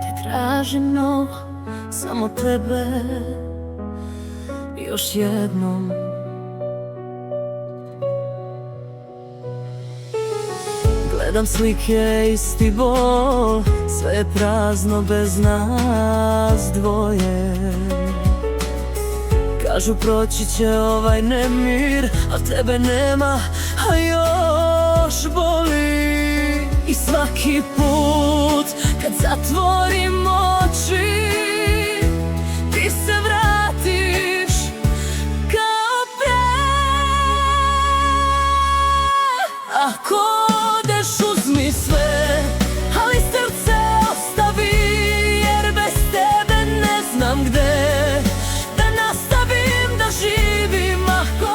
Te tražim novo, samo tebe, još jednom. Gledam slike, isti bol, sve je prazno bez nas dvoje. Kažu proći će ovaj nemir, a tebe nema, a još boli. I svaki put kad zatvorim oči, ti se vratiš kao pre. Ako odeš uzmi sve, ali srce ostavi, jer bez tebe ne znam gde da nastavim da živim. Ako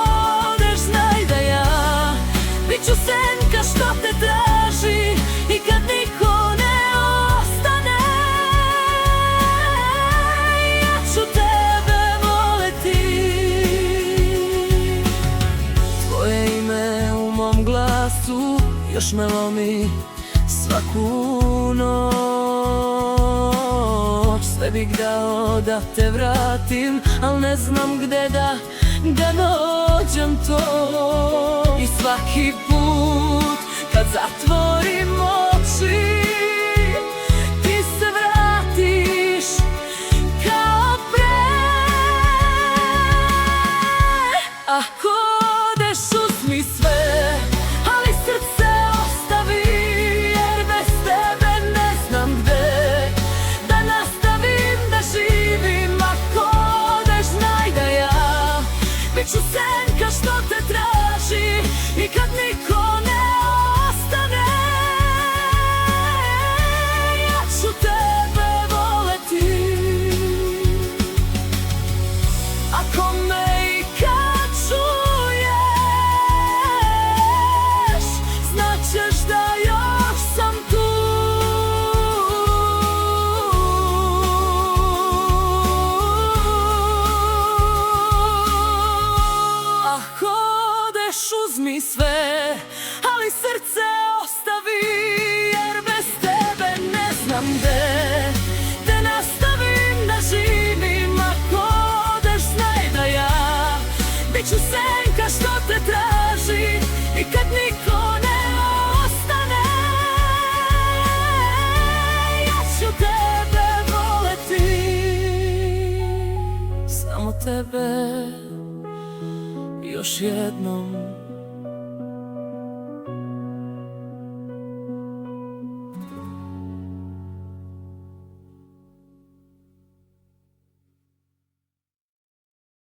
odeš znaj da ja bit ću senka što te traži i kad niko ne ostane, ja ću tebe voleti. Tvoje ime u mom glasu još me lomi svaku noć. Sve bih dao da te vratim, al ne znam gde da nađem to. I svaki put kad zatvorim oči, ti se vratiš kao pre. Ako odeš uzmi sve, ali srce ostavi, jer bez tebe ne znam gde da nastavim da živim. Ako odeš znaj da ja bit ću senka što te traži i kad niko ne ostane, ja ću tebe voleti. Ako me i kad čuješ, znaćeš da još sam tu. Ako odeš uzmi sve, ali srce ostavi, jer bez tebe ne znam gde da nastavim da živim. Ako odeš znaj da ja bit ću senka što te traži i kad niko ne ostane, ja ću tebe voleti. Samo tebe još jednom.